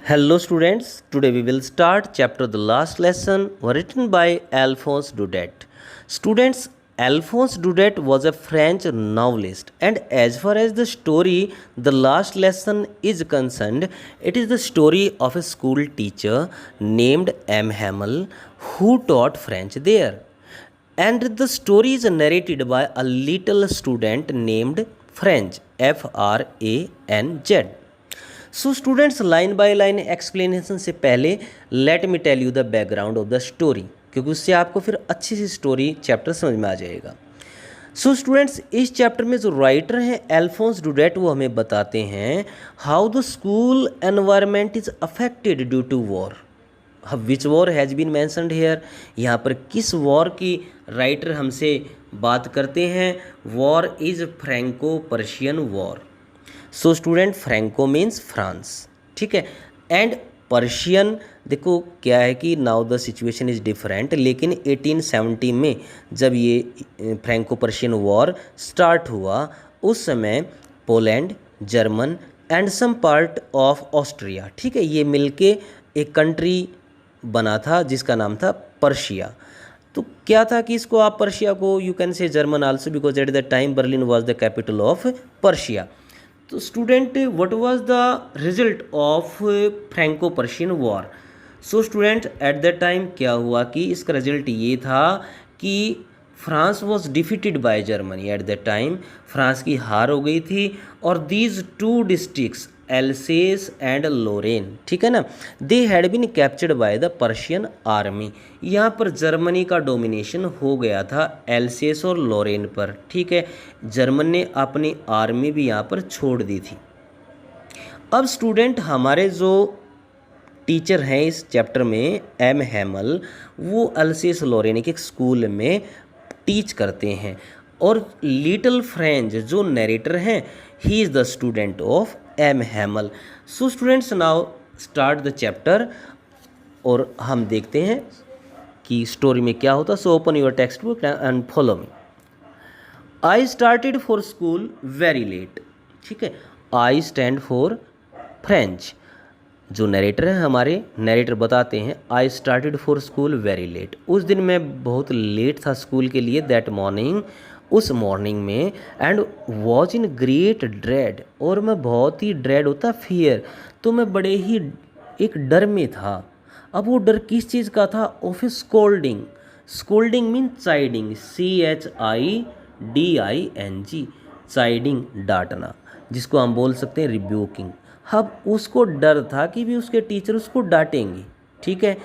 Hello students, today we will start chapter The Last Lesson written by Alphonse Daudet. Students, Alphonse Daudet was a French novelist, and as far as the story The Last Lesson is concerned, it is the story of a school teacher named M. Hamel who taught French there. And the story is narrated by a little student named French, Franz. So students, line by line explanation से पहले let me tell you the background of the story, क्योंकि उससे आपको फिर अच्छी सी story chapter समझ में आ जाएगा। सो स्टूडेंट्स, इस चैप्टर में जो राइटर हैं अल्फोंस डुडेट, वो हमें बताते हैं how the school environment is affected due to war. Which war has been mentioned here, यहाँ पर किस वॉर की राइटर हमसे बात करते हैं। War is Franco Persian war. So student, Franco means France, ठीक है, एंड पर्शियन, देखो क्या है कि now the situation is different, लेकिन 1870 में जब ये फ्रैंको पर्शियन वॉर स्टार्ट हुआ उस समय Poland, German and some part of Austria, ठीक है, ये मिलके एक कंट्री बना था जिसका नाम था पर्शिया। तो क्या था कि इसको आप पर्शिया को you can say German also, because at the time Berlin was the capital of Persia. तो student, what was the result of Franco Persian war. So student, at the time क्या हुआ कि इसका रिजल्ट ये था कि France was defeated by Germany. At the time France की हार हो गई थी, और these two districts Alsace and Lorraine, ठीक है ना, they had been captured by the Persian army. यहाँ पर जर्मनी का डोमिनेशन हो गया था एल्सेस और लोरेन पर, ठीक है, जर्मन ने अपनी आर्मी भी यहाँ पर छोड़ दी थी। अब स्टूडेंट, हमारे जो टीचर हैं इस चैप्टर में एम हैमल, वो अल्सेस लोरेन के एक स्कूल में टीच करते हैं, और लिटिल फ्रेंच जो नरेटर हैं, he is the student of M Hamel. So students, now start the chapter, और हम देखते हैं कि स्टोरी में क्या होता। So open your text book and follow me. I started for school very late, ठीक है, आई स्टैंड फॉर फ्रेंच। जो नरेटर हैं हमारे, नरेटर बताते हैं I started for school very late. उस दिन मैं बहुत लेट था स्कूल के लिए, दैट मॉर्निंग, उस मॉर्निंग में, and was in great dread, और मैं बहुत ही ड्रेड होता फियर, तो मैं बड़े ही एक डर में था। अब वो डर किस चीज़ का था? Of scolding. Scolding mean chiding, CHIDING, chiding, डांटना, जिसको हम बोल सकते हैं रिब्यूकिंग। अब उसको डर था कि भी उसके टीचर उसको डांटेंगे, ठीक है,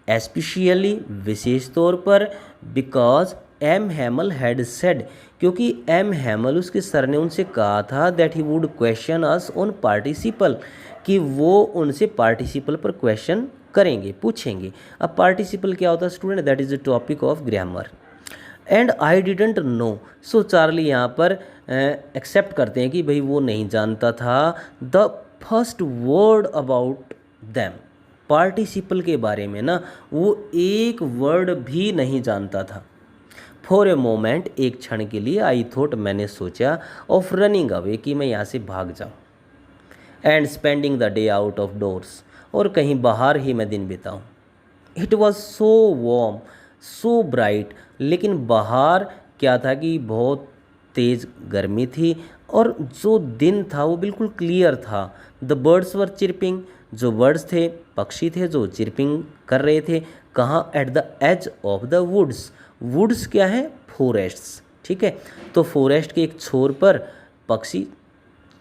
एस्पेशली, विशेष तौर पर, because M Hamel had said, क्योंकि एम हैमल, उसके सर ने उनसे कहा था that he would question us on participle, कि वो उनसे पार्टिसिपल पर क्वेश्चन करेंगे, पूछेंगे। अब पार्टिसिपल क्या होता है student? That is the topic of grammar, and I didn't know. So Charlie यहाँ पर एक्सेप्ट करते हैं कि भाई वो नहीं जानता था the first word about them, participle के बारे में ना वो एक वर्ड भी नहीं जानता था। फॉर ए मोमेंट, एक क्षण के लिए, आई थॉट, मैंने सोचा, ऑफ रनिंग अवे, कि मैं यहाँ से भाग जाऊँ, and spending the day out of doors, और कहीं बाहर ही मैं दिन बिताऊँ। It was so warm, so bright, लेकिन बाहर क्या था कि बहुत तेज़ गर्मी थी, और जो दिन था वो बिल्कुल क्लियर था। द बर्ड्स वर चिरपिंग, जो बर्ड्स थे, पक्षी थे, जो चिरपिंग कर रहे थे। कहाँ? At the edge of the woods. Woods क्या है? फॉरेस्ट्स, ठीक है, तो फॉरेस्ट के एक छोर पर पक्षी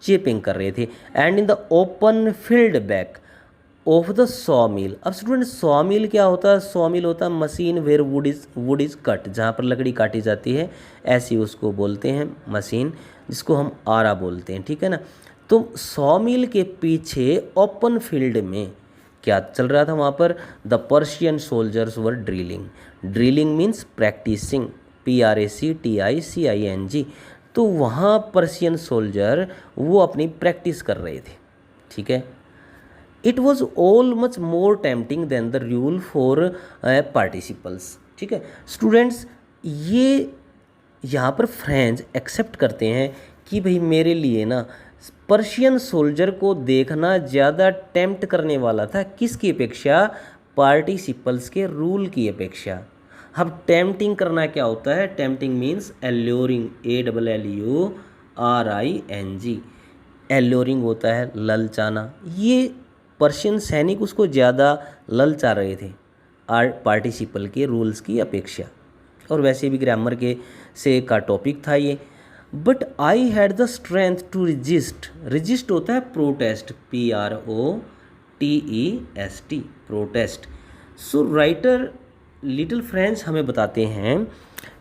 चिरपिंग कर रहे थे। And in the open field back of the saw mill. अब स्टूडेंट, सॉ मिल क्या होता है? सॉ मिल होता है machine where wood is cut, जहाँ पर लकड़ी काटी जाती है, ऐसी उसको बोलते हैं मशीन, जिसको हम आरा बोलते हैं, ठीक है ना। तो सॉ मिल के पीछे ओपन फील्ड में क्या चल रहा था? वहाँ पर the Prussian soldiers were drilling. Drilling means practising, PRACTICING। तो वहाँ पर्शियन सोल्जर वो अपनी प्रैक्टिस कर रहे थे, ठीक है। It was all much more tempting than the rule for participles, ठीक है। स्टूडेंट्स, ये यहाँ पर फ्रेंच एक्सेप्ट करते हैं कि भाई मेरे लिए ना पर्शियन सोल्जर को देखना ज़्यादा टेम्प्ट करने वाला था, किसकी अपेक्षा? पार्टिसिपल्स के रूल की अपेक्षा। अब टेम्पटिंग करना क्या होता है? Tempting means alluring, ALLURING। Alluring होता है ललचाना। ये पर्शियन सैनिक उसको ज़्यादा ललचा रहे थे पार्टिसिपल के रूल्स की अपेक्षा। और वैसे भी ग्रामर के से का टॉपिक था ये। But I had the strength to resist. Resist होता है protest, PROTEST, protest. So writer little French हमें बताते हैं,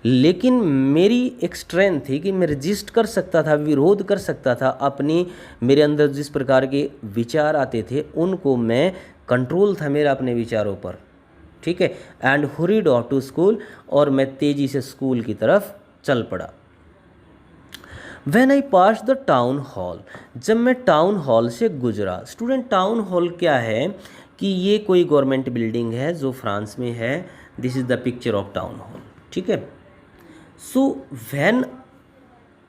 लेकिन मेरी एक स्ट्रेंथ थी कि मैं रजिस्ट कर सकता था, विरोध कर सकता था अपनी, मेरे अंदर जिस प्रकार के विचार आते थे उनको मैं कंट्रोल था मेरा अपने विचारों पर, ठीक है। एंड हुरीड ऑफ टू स्कूल, और मैं तेज़ी से स्कूल की तरफ चल पड़ा। When I passed the town hall, जब मैं टाउन हॉल से गुजरा। स्टूडेंट, टाउन हॉल क्या है कि ये कोई गवर्नमेंट बिल्डिंग है जो फ्रांस में है। This is the picture of town hall, ठीक है। So when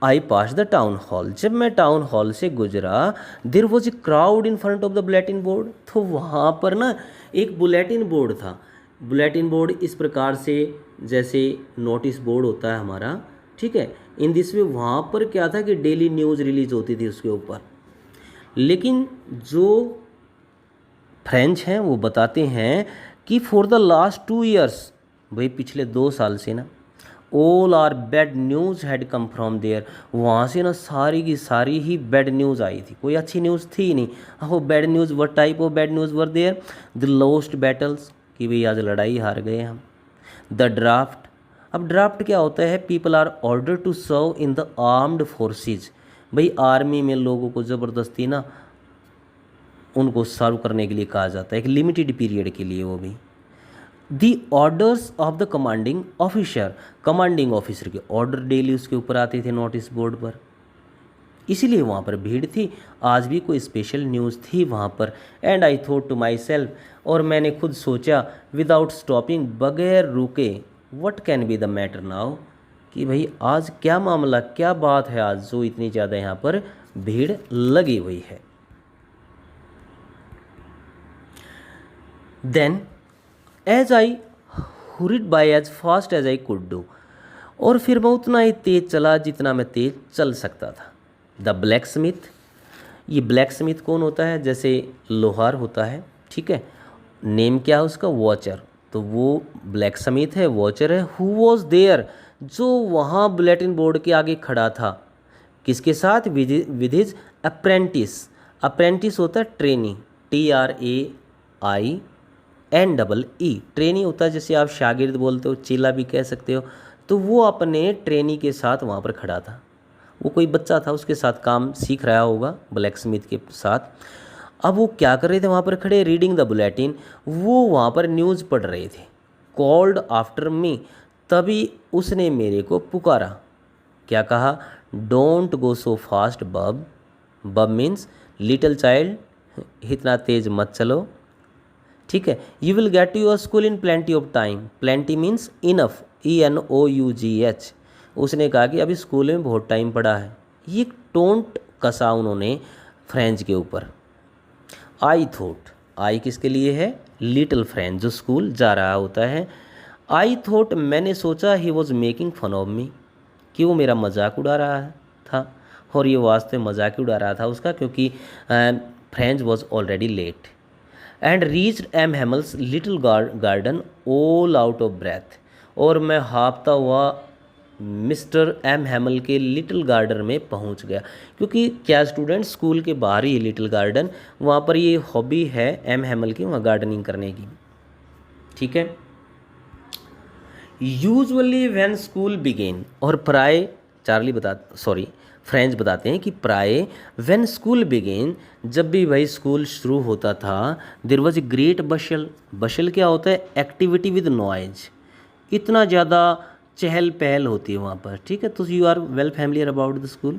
I pass the town hall, जब मैं टाउन हॉल से गुजरा, there was a crowd in front of the bulletin board. तो वहाँ पर ना एक बुलेटिन बोर्ड था। बुलेटिन बोर्ड इस प्रकार से जैसे नोटिस बोर्ड होता है हमारा, ठीक है। इन दिस वे वहाँ पर क्या था कि डेली न्यूज़ रिलीज होती थी उसके ऊपर। लेकिन जो फ्रेंच हैं वो बताते हैं कि फॉर द लास्ट 2 ईयर्स, भाई पिछले 2 साल से ना, all our bad news had come from there. वहाँ से ना सारी की सारी ही बैड न्यूज़ आई थी, कोई अच्छी न्यूज़ थी ही नहीं। वो bad news, what type of bad news were there? The lost battles, कि भाई आज लड़ाई हार गए हम। द ड्राफ्ट, अब ड्राफ्ट क्या होता है? People are order to serve in the armed forces. भाई आर्मी में लोगों को ज़बरदस्ती ना उनको सर्व करने के लिए कहा जाता है, एक लिमिटेड पीरियड के लिए, वो भी। दी orders of the commanding officer, commanding officer के ऑर्डर डेली उसके ऊपर आते थे नोटिस बोर्ड पर, इसीलिए वहाँ पर भीड़ थी। आज भी कोई स्पेशल न्यूज़ थी वहाँ पर। And I thought to myself, और मैंने खुद सोचा, विदाउट स्टॉपिंग, बगैर रुके, what can be the matter now, कि भाई आज क्या मामला, क्या बात है आज जो इतनी ज़्यादा यहाँ पर भीड़ लगी हुई है। Then as I hurried by as fast as I could do, और फिर मैं उतना ही तेज़ चला जितना मैं तेज़ चल सकता था। द ब्लैक स्मिथ, ये ब्लैक स्मिथ कौन होता है? जैसे लोहार होता है, ठीक है। नेम क्या है उसका? वॉचर, तो वो ब्लैक स्मिथ है, वॉचर है। हु वॉज देयर, जो वहाँ बुलेटिन बोर्ड के आगे खड़ा था, किसके साथ? With his apprentice. अप्रेंटिस होता है ट्रेनी, TRAINEE, ट्रेनी होता है, जैसे आप शागिर्द बोलते हो, चेला भी कह सकते हो। तो वो अपने ट्रेनी के साथ वहाँ पर खड़ा था। वो कोई बच्चा था, उसके साथ काम सीख रहा होगा ब्लैक स्मिथ के साथ। अब वो क्या कर रहे थे वहाँ पर खड़े? रीडिंग द बुलेटिन, वो वहाँ पर न्यूज़ पढ़ रहे थे। कॉल्ड आफ्टर मी, तभी उसने मेरे को पुकारा। क्या कहा? डोंट गो सो फास्ट बब। बब मीन्स लिटिल चाइल्ड, इतना तेज मत चलो, ठीक है। You will get to your school in plenty of time. Plenty means enough, ENOUGH। उसने कहा कि अभी स्कूल में बहुत टाइम पड़ा है। ये टोंट कसा उन्होंने फ्रेंच के ऊपर। आई थॉट, आई किसके लिए है? लिटिल फ्रेंच जो स्कूल जा रहा होता है। आई थॉट, मैंने सोचा, he was making fun of me, कि वो मेरा मजाक उड़ा रहा था। और ये वास्ते मजाक ही उड़ा रहा था उसका, क्योंकि French was already late. And reached M Hamel's little garden all out of breath, और मैं हाँफता हुआ मिस्टर एम हेमल के लिटिल गार्डन में पहुंच गया। क्योंकि क्या स्टूडेंट, स्कूल के बाहर ही लिटिल गार्डन, वहाँ पर ये हॉबी है एम हेमल की, वहाँ गार्डनिंग करने की, ठीक है। यूजुअली व्हेन स्कूल बिगेन, और प्राय फ्रेंच बताते हैं कि प्राय व्हेन स्कूल बिगेन, जब भी भाई स्कूल शुरू होता था, देयर वाज ए ग्रेट बशल। बशल क्या होता है? एक्टिविटी विद नॉइज, इतना ज़्यादा चहल पहल होती है वहाँ पर, ठीक है। तो you are well familiar about the school.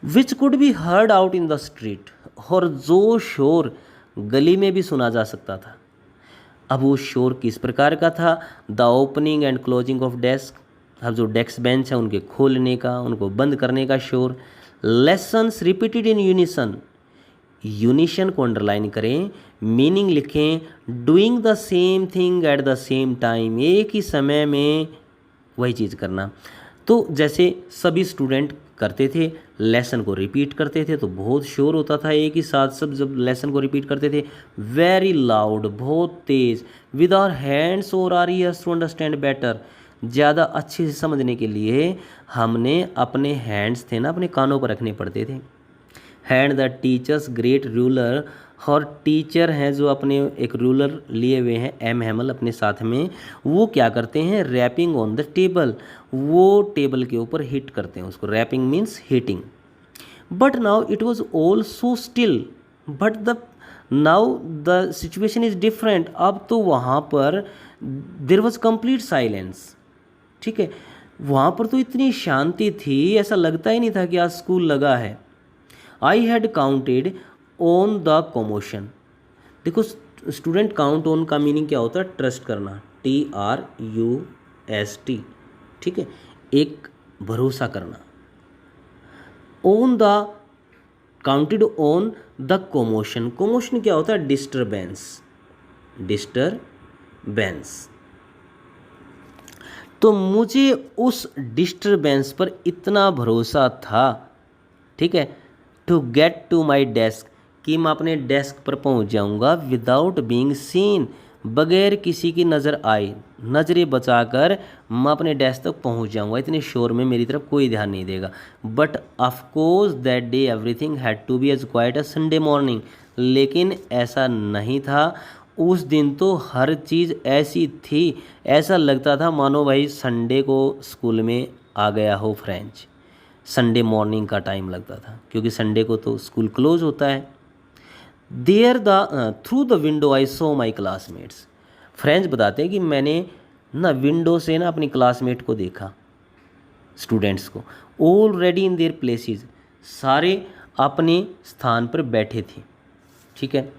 Which could be heard out in the street, और जो शोर गली में भी सुना जा सकता था। अब वो शोर किस प्रकार का था? The opening and closing of desk, अब जो डेस्क बेंच है उनके खोलने का, उनको बंद करने का शोर। लेसन्स रिपीटेड इन यूनिसन, यूनिशन को अंडरलाइन करें, मीनिंग लिखें, doing the same thing at the same time, एक ही समय में वही चीज़ करना। तो जैसे सभी स्टूडेंट करते थे, लेसन को रिपीट करते थे तो बहुत शोर होता था, एक ही साथ सब जब लेसन को रिपीट करते थे, वेरी लाउड, बहुत तेज़, विद आवर हैंड्स और our ears to understand better, ज़्यादा अच्छे से समझने के लिए हमने अपने हैंड्स थे ना अपने कानों पर रखने पड़ते थे। Hand the teachers great ruler, और टीचर हैं जो अपने एक रूलर लिए हुए हैं एम हैमल अपने साथ में, वो क्या करते हैं, रैपिंग ऑन द टेबल, वो टेबल के ऊपर हिट करते हैं उसको, rapping means hitting. But now it was all so still, but the now the situation is different, अब तो वहाँ पर देर वॉज कंप्लीट साइलेंस, ठीक है, वहाँ पर तो इतनी शांति थी, ऐसा लगता ही नहीं था कि आज स्कूल लगा है। I had counted on the commotion, देखो स्टूडेंट, काउंट ऑन का मीनिंग क्या होता है, ट्रस्ट करना, TRUST, ठीक है, एक भरोसा करना। On the, counted on the commotion, commotion क्या होता है, डिस्टर्बेंस, डिस्टर्बेंस। तो मुझे उस डिस्टर्बेंस पर इतना भरोसा था, ठीक है, to get to my desk, कि मैं अपने डेस्क पर पहुंच जाऊंगा, विदाउट बीइंग सीन, बगैर किसी की नज़र आए, नज़रें बचाकर मैं अपने डेस्क तक पहुंच जाऊंगा, इतने शोर में मेरी तरफ कोई ध्यान नहीं देगा। But of course that day everything had to be as quiet a Sunday morning, लेकिन ऐसा नहीं था, उस दिन तो हर चीज़ ऐसी थी, ऐसा लगता था मानो भाई संडे को स्कूल में आ गया हो फ्रेंच, संडे मॉर्निंग का टाइम लगता था, क्योंकि संडे को तो स्कूल क्लोज होता है। There the through the window I saw my classmates, French बताते हैं कि मैंने ना विंडो से ना अपनी क्लासमेट को देखा, स्टूडेंट्स को, ऑलरेडी इन देयर प्लेसेस, सारे अपने स्थान पर बैठे थे, ठीक है,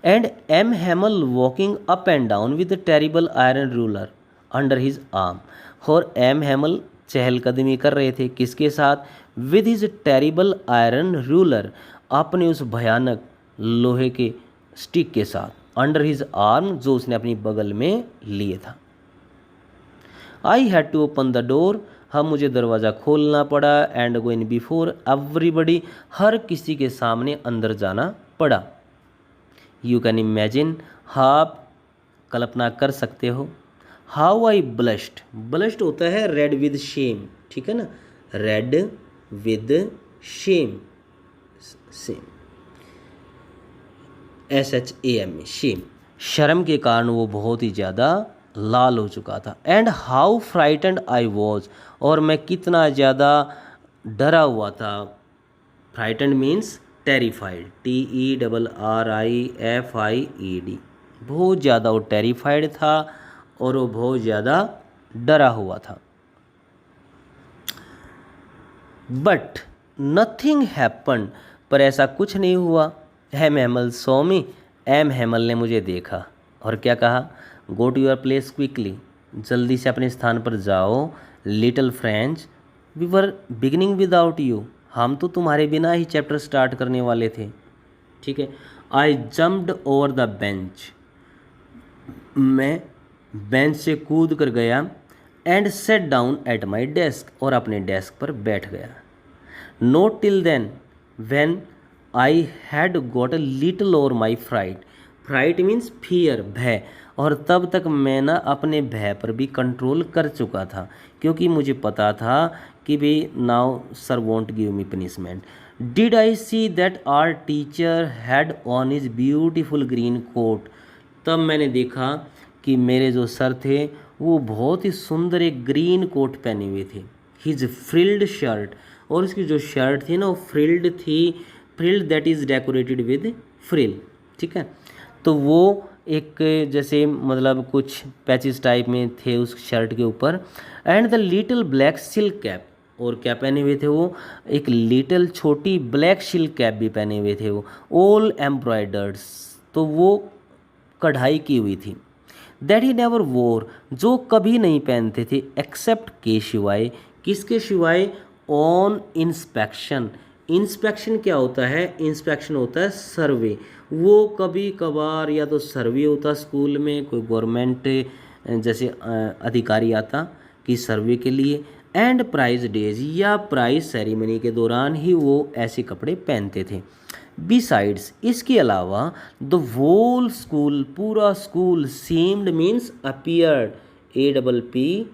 and M Hamel walking up and down with terrible iron ruler under his arm, और एम हैमल चहलकदमी कर रहे थे, किसके साथ, with his terrible iron ruler, अपने उस भयानक लोहे के स्टिक के साथ, अंडर हिज आर्म, जो उसने अपनी बगल में लिए था। I had to open the door, हम मुझे दरवाज़ा खोलना पड़ा, and go in before everybody, हर किसी के सामने अंदर जाना पड़ा। यू कैन इमेजिन, आप कल्पना कर सकते हो, हाउ आई ब्लश्ड, ब्लश्ड होता है रेड विद शेम, ठीक है ना, red with shame, same, SHAM, shame, शर्म के कारण वो बहुत ही ज़्यादा लाल हो चुका था। And how frightened I was, और मैं कितना ज़्यादा डरा हुआ था, फ्राइटेंड मीन्स टेरिफाइड, TERRIFIED, बहुत ज़्यादा वो टेरिफाइड था और वो बहुत ज़्यादा डरा हुआ था। बट नथिंग हैपन, पर ऐसा कुछ नहीं हुआ। M Hamel saw me, M Hamel ने मुझे देखा और क्या कहा, go to your place quickly, जल्दी से अपने स्थान पर जाओ, little French, we were beginning without you, हम तो तुम्हारे बिना ही चैप्टर स्टार्ट करने वाले थे, ठीक है। I jumped over the bench, मैं बेंच से कूद कर गया, and sat down at my desk, और अपने डेस्क पर बैठ गया। Not till then when I had got a little over my fright, fright means fear, भय, और तब तक मैं ना अपने भय पर भी कंट्रोल कर चुका था, क्योंकि मुझे पता था कि भाई now sir won't give me punishment. Did I see that our teacher had on his beautiful green coat, तब मैंने देखा कि मेरे जो सर थे वो बहुत ही सुंदर एक ग्रीन कोट पहने हुए थे, हिज फ्रिल्ड शर्ट, और उसकी जो शर्ट थी ना वो फ्रिल्ड थी, frilled that is decorated with frill, ठीक है, तो वो एक जैसे मतलब कुछ पैचेस टाइप में थे उस शर्ट के ऊपर। And the little black silk cap, और क्या पहने हुए थे वो, एक लिटिल छोटी ब्लैक सिल्क कैप भी पहने हुए थे वो, ऑल एम्ब्रॉयडर्ड्स, तो वो कढ़ाई की हुई थी। दैट ही नेवर वोर, जो कभी नहीं पहनते थे, एक्सेप्ट के सिवाय, किसके सिवाय, ऑन इंस्पेक्शन, इंस्पेक्शन क्या होता है? इंस्पेक्शन होता है सर्वे। वो कभी कभार या तो सर्वे होता स्कूल में, कोई गवर्नमेंट जैसे अधिकारी आता कि सर्वे के लिए, एंड प्राइज डेज या प्राइज सेरेमनी के दौरान ही वो ऐसे कपड़े पहनते थे। बिसाइड्स, इसके अलावा द होल स्कूल, पूरा school, seemed means appeared, APPEARAD,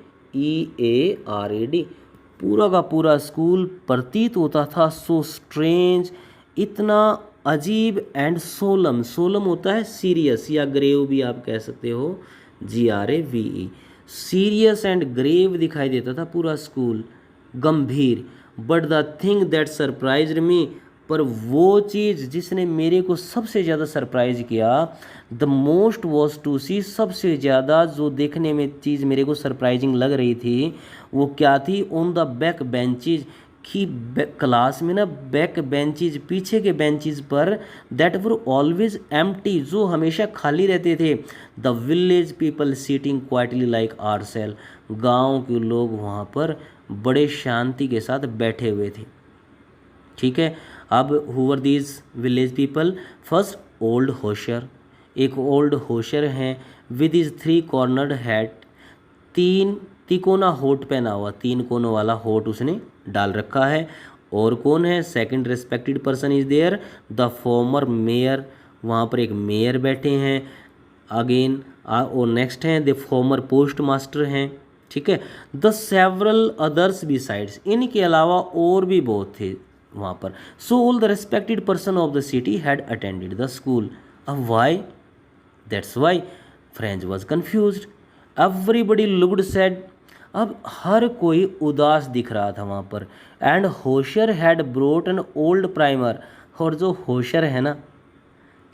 पूरा का पूरा स्कूल प्रतीत होता था, सो स्ट्रेंज, इतना अजीब, एंड सोलम, सोलम होता है सीरियस या ग्रेव भी आप कह सकते हो, GRAVE, सीरियस एंड ग्रेव दिखाई देता था पूरा स्कूल, गंभीर। But the thing that surprised me, पर वो चीज़ जिसने मेरे को सबसे ज़्यादा सरप्राइज किया, द मोस्ट वॉज टू सी, सबसे ज़्यादा जो देखने में चीज़ मेरे को सरप्राइजिंग लग रही थी वो क्या थी? ऑन द बैक बेंचेज, कि क्लास में ना बैक बेंचेज, पीछे के बेंचेज पर, दैट वर ऑलवेज एम्प्टी, जो हमेशा खाली रहते थे, the village people sitting quietly like ourselves, गाँव के लोग वहाँ पर बड़े शांति के साथ बैठे हुए थे। ठीक है, अब who were these village people? First old Hauser, एक ओल्ड होशर हैं, विद इज 3 कॉर्नर्ड हैट, 3 तिकोना होट पहना हुआ, 3 कोनों वाला होट उसने डाल रखा है। और कौन है? Second respected person is there, the former mayor, वहाँ पर एक मेयर बैठे हैं अगेन। और नेक्स्ट हैं द फॉर्मर पोस्ट मास्टर हैं। ठीक है, द सेवरल अदर्स बिसाइड्स, इनके अलावा और भी बहुत थे वहाँ पर। So all the respected person of the city had attended the school. अब why? That's why French was confused, everybody looked sad, अब हर कोई उदास दिख रहा था वहाँ पर। And Hauser had brought an old primer, और जो होशर है ना,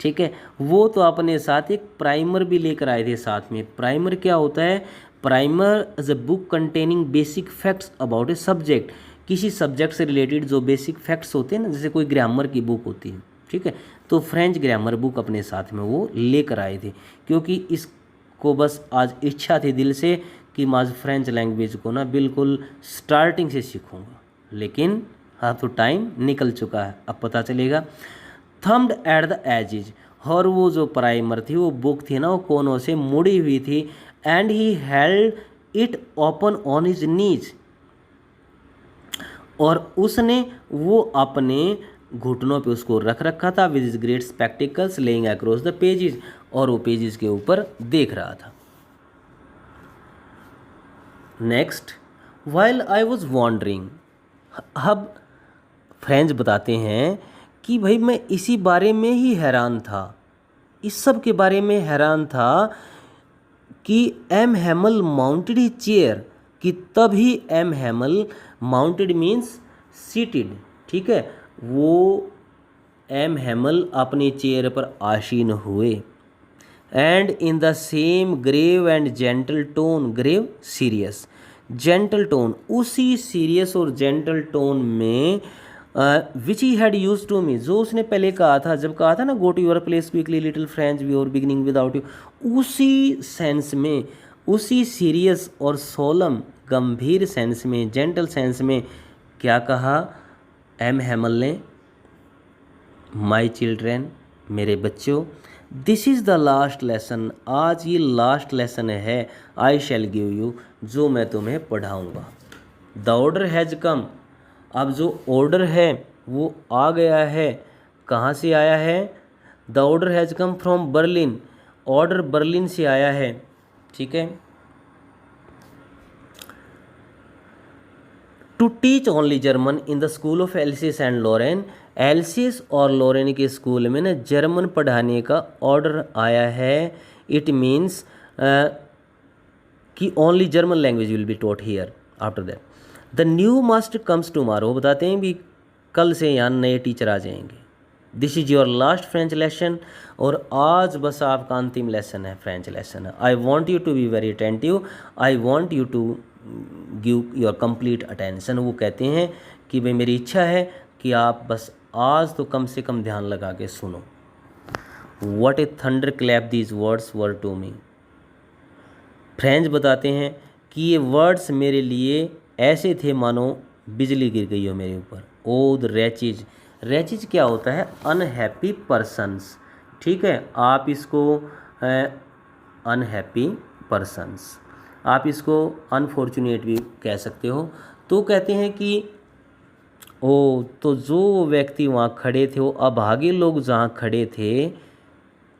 ठीक है, वो तो अपने साथ एक प्राइमर भी लेकर आए थे साथ में। प्राइमर क्या होता है? Primer is a book containing basic facts about a subject, किसी सब्जेक्ट से रिलेटेड जो बेसिक फैक्ट्स होते हैं ना, जैसे कोई ग्रामर की बुक होती है, ठीक है, तो फ्रेंच ग्रामर बुक अपने साथ में वो लेकर आए थे, क्योंकि इसको बस आज इच्छा थी दिल से कि मैं आज फ्रेंच लैंग्वेज को ना बिल्कुल स्टार्टिंग से सीखूँगा, लेकिन हाँ तो टाइम निकल चुका है, अब पता चलेगा। थम्ड एट द एजेज, और वो जो प्राइमर थी, वो बुक थी ना, वो कोनों से मुड़ी हुई थी। And he held it open on his knees, और उसने वो अपने घुटनों पे उसको रख रखा था, with his great spectacles lying across the pages, और वो पेजेस के ऊपर देख रहा था। Next, while I was wondering, अब फ्रेंच बताते हैं कि भाई मैं इसी बारे में ही हैरान था, इस सब के बारे में हैरान था कि M Hamel mounted his chair, कि तभी M Hamel, mounted means seated, ठीक है, वो एम हैमल अपनी चेयर पर आसीन हुए। And in the same grave and gentle tone, grave serious, gentle tone, उसी सीरियस और जेंटल टोन में which he had used to me, जो उसने पहले कहा था, जब कहा था ना go to your place quickly little French we are beginning without you, उसी सेंस में, उसी सीरियस और सोलम गंभीर सेंस में, जेंटल सेंस में क्या कहा एम हैमल ने? माई चिल्ड्रेन, मेरे बच्चों, this is the last lesson, आज ये लास्ट लेसन है, आई शैल गिव यू, जो मैं तुम्हें पढ़ाऊँगा। द ऑर्डर हैज़ कम, अब जो ऑर्डर है वो आ गया है, कहाँ से आया है? The order has come from Berlin, order Berlin से आया है, ठीक है। To teach only German in the school of Alsace and Lorraine, Alsace और लॉरेन के स्कूल में ना जर्मन पढ़ाने का ऑर्डर आया है। इट मीन्स कि only German language will be taught here after that. The new master comes tomorrow, बताते हैं भी कल से यहाँ नए टीचर आ जाएंगे। This is your last French lesson, और आज बस आपका अंतिम लेसन है, फ्रेंच लेसन है। I want you to be very attentive, I want you to give your complete attention. वो कहते हैं कि भाई मेरी इच्छा है कि आप बस आज तो कम से कम ध्यान लगा के सुनो। What a thunderclap these words were to me, French बताते हैं कि ये वर्ड्स मेरे लिए ऐसे थे मानो बिजली गिर गई हो मेरे ऊपर। ओ द रैचेज, रैचिज क्या होता है? Unhappy persons. ठीक है, आप इसको अनहैप्पी पर्सन्स, आप इसको अनफॉर्चुनेट भी कह सकते हो। तो कहते हैं कि ओ, तो जो व्यक्ति वहाँ खड़े थे, वो अभागे लोग जहाँ खड़े थे,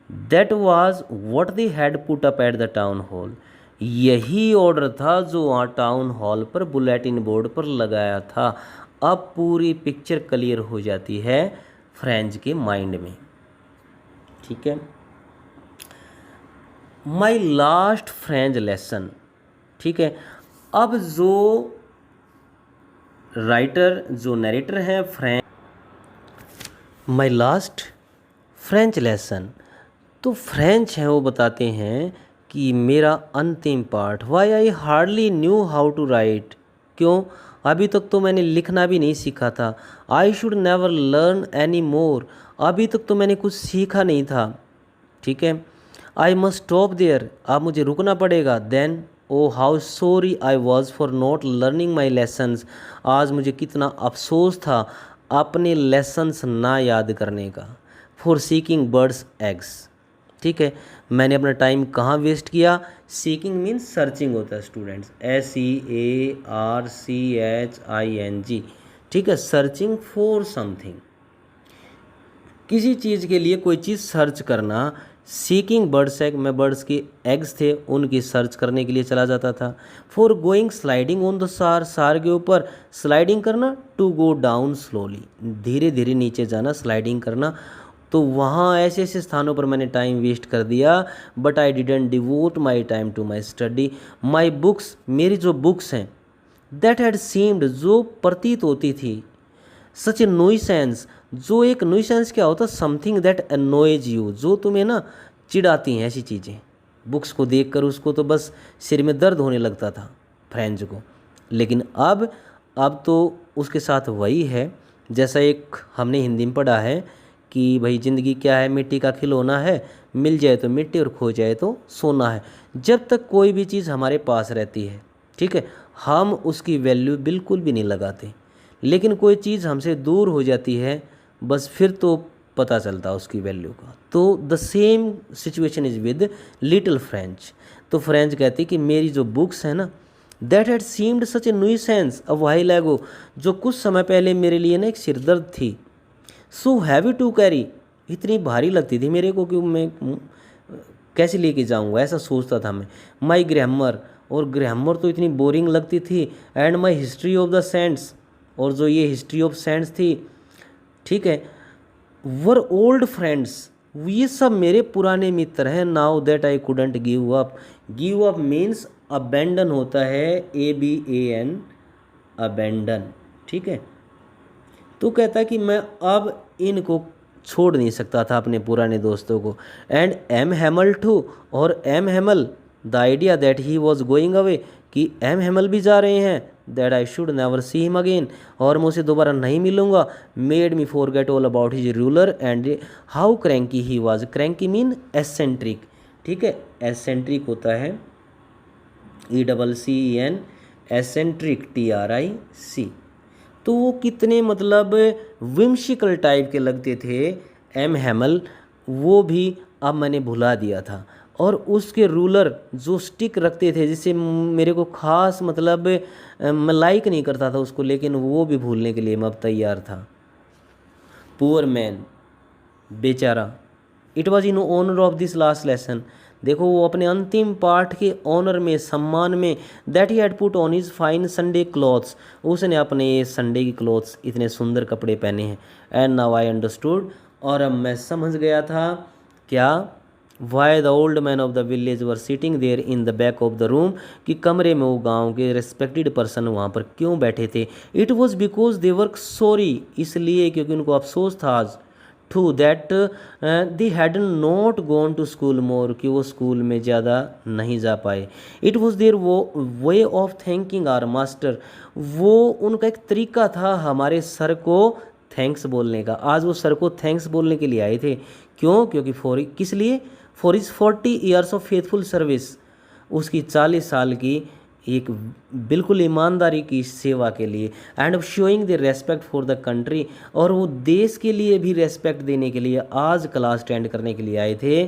that was what they had put up at the town hall, यही ऑर्डर था जो वहाँ टाउन हॉल पर बुलेटिन बोर्ड पर लगाया था। अब पूरी पिक्चर क्लियर हो जाती है फ्रेंच के माइंड में। ठीक है, माई लास्ट फ्रेंच लेसन। ठीक है, अब जो राइटर, जो नरेटर है French, my last French lesson, तो फ्रेंच है वो बताते हैं कि मेरा अंतिम पाठ, why I hardly knew how to write, क्यों, अभी तक तो मैंने लिखना भी नहीं सीखा था। आई should never learn any more, अभी तक तो मैंने कुछ सीखा नहीं था। ठीक है, आई मस्ट स्टॉप देयर, अब मुझे रुकना पड़ेगा। Then oh how sorry I was for not learning my lessons, आज मुझे कितना अफसोस था अपने लेसन्स ना याद करने का। फॉर सीकिंग बर्ड्स एग्स, ठीक है, मैंने अपना टाइम कहाँ वेस्ट किया? सीकिंग मीन्स सर्चिंग होता है स्टूडेंट्स, SEARCHING। ठीक है, सर्चिंग फॉर समथिंग, किसी चीज़ के लिए कोई चीज़ सर्च करना। सीकिंग बर्ड्स एग, मैं बर्ड्स के एग्स थे उनकी सर्च करने के लिए चला जाता था। For going sliding on the सार, सार के ऊपर स्लाइडिंग करना। टू गो डाउन स्लोली, धीरे धीरे नीचे जाना, स्लाइडिंग करना। तो वहाँ ऐसे ऐसे स्थानों पर मैंने टाइम वेस्ट कर दिया। But I didn't devote my time to my study, my books, मेरी जो बुक्स हैं, दैट हैड सीम्ड, जो प्रतीत होती थी, सच ए नॉइसेंस, जो एक नॉइसेंस क्या होता? समथिंग दैट अनोयज यू, जो तुम्हें ना चिढ़ाती हैं ऐसी चीज़ें। बुक्स को देखकर उसको तो बस सिर में दर्द होने लगता था फ्रेंच को। लेकिन अब तो उसके साथ वही है जैसा एक हमने हिंदी में पढ़ा है कि भाई ज़िंदगी क्या है? मिट्टी का खिलौना है, मिल जाए तो मिट्टी और खो जाए तो सोना है। जब तक कोई भी चीज़ हमारे पास रहती है, ठीक है, हम उसकी वैल्यू बिल्कुल भी नहीं लगाते। लेकिन कोई चीज़ हमसे दूर हो जाती है, बस फिर तो पता चलता उसकी वैल्यू का। तो the same situation is with little French. तो फ्रेंच कहती कि मेरी जो बुक्स हैं ना, that had seemed such A nuisance a while एगो, जो कुछ समय पहले मेरे लिए ना एक सिरदर्द थी। सो हैवी टू कैरी, इतनी भारी लगती थी मेरे को कि मैं कैसे लेके जाऊंगा, ऐसा सोचता था मैं। माई ग्रामर, और ग्रामर तो इतनी बोरिंग लगती थी। And my history of the saints, और जो ये हिस्ट्री ऑफ सेंट्स थी, ठीक है, वर ओल्ड फ्रेंड्स, ये सब मेरे पुराने मित्र हैं। Now that I couldn't give up, give up means abandon होता है, ABAN, अबेंडन। ठीक है, तो कहता कि मैं अब इनको छोड़ नहीं सकता था, अपने पुराने दोस्तों को। एंड एम हेमल टू, और M Hamel, the idea that he was going away, कि एम हेमल भी जा रहे हैं, that I should never see him again, और मैं उसे दोबारा नहीं मिलूंगा। Made me forget all about his ruler and how cranky he was, cranky mean eccentric. ठीक है, एसेंट्रिक होता है ECCEN, एसेंट्रिक TRIC। तो वो कितने मतलब विम्शिकल टाइप के लगते थे एम हेमल, वो भी अब मैंने भुला दिया था। और उसके रूलर जो स्टिक रखते थे, जिससे मेरे को खास मतलब मैं लाइक नहीं करता था उसको, लेकिन वो भी भूलने के लिए मैं अब तैयार था। पुअर मैन, बेचारा। It was in honour of this last lesson, देखो वो अपने अंतिम पाठ के ऑनर में, सम्मान में, that he had put on his fine Sunday clothes, उसने अपने संडे की क्लॉथ्स, इतने सुंदर कपड़े पहने हैं। एंड नाउ आई अंडरस्टूड, और अब मैं समझ गया था क्या? Why the old man of the village were sitting there in the back of the room, कि कमरे में वो गांव के रेस्पेक्टेड पर्सन वहाँ पर क्यों बैठे थे? It was because they were sorry, इसलिए क्योंकि उनको अफसोस था आज, too that they had not gone to school more, कि वो स्कूल में ज़्यादा नहीं जा पाए। इट वॉज देयर वो way of thanking our master, वो उनका एक तरीका था हमारे सर को थैंक्स बोलने का। आज वो सर को थैंक्स बोलने के लिए आए थे, क्यों? क्योंकि किस लिए? For his 40 years of faithful service, उसकी 40 साल की एक बिल्कुल ईमानदारी की सेवा के लिए, and showing the respect for the country, और वो देश के लिए भी रेस्पेक्ट देने के लिए आज क्लास अटेंड करने के लिए आए थे।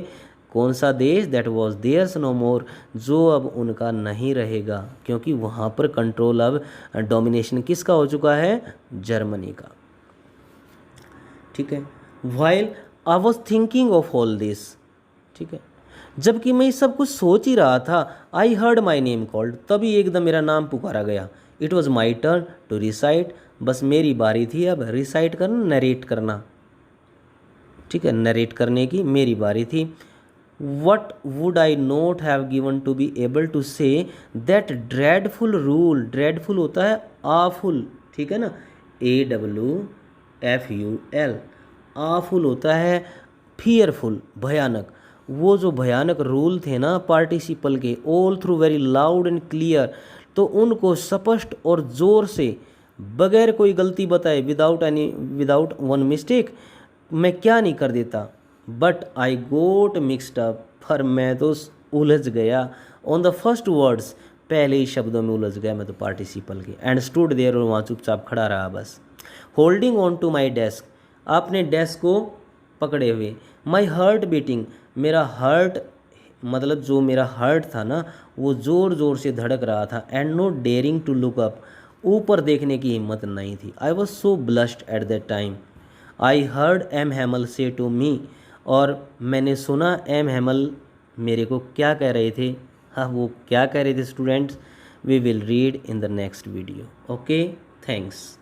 कौन सा देश? दैट वॉज देयर्स नो मोर, जो अब उनका नहीं रहेगा, क्योंकि वहाँ पर कंट्रोल अब डोमिनेशन किसका हो चुका है? जर्मनी का। ठीक है। While I was thinking of all this, ठीक है, जबकि मैं सब कुछ सोच ही रहा था, I heard my name called, तभी एकदम मेरा नाम पुकारा गया। It was my turn to recite, बस मेरी बारी थी अब रिसाइट करना, नरेट करना। ठीक है, नरेट करने की मेरी बारी थी। What would I not have given to be able to say that dreadful rule, dreadful होता है आफुल, ठीक है ना, AWFUL, आफुल होता है फियरफुल, भयानक। वो जो भयानक रूल थे ना पार्टिसिपल के, all through very loud and clear, तो उनको स्पष्ट और ज़ोर से बगैर कोई गलती बताए, विदाउट वन मिस्टेक, मैं क्या नहीं कर देता। But I got mixed up, पर मैं तो उलझ गया, ऑन द फर्स्ट वर्ड्स, पहले ही शब्दों में उलझ गया मैं तो पार्टिसिपल के, एंड स्टूड देयर, और वहाँ चुपचाप खड़ा रहा बस। Holding on to my desk, अपने डेस्क को पकड़े हुए। माई हार्ट बीटिंग, मेरा हार्ट मतलब जो मेरा हार्ट था ना वो ज़ोर ज़ोर से धड़क रहा था। And not daring to look up, ऊपर देखने की हिम्मत नहीं थी। I was so blushed at that time. I heard M Hamel say to मी, और मैंने सुना एम हैमल मेरे को क्या कह रहे थे। हाँ, वो क्या कह रहे थे students, we will read in the next video. Okay, thanks.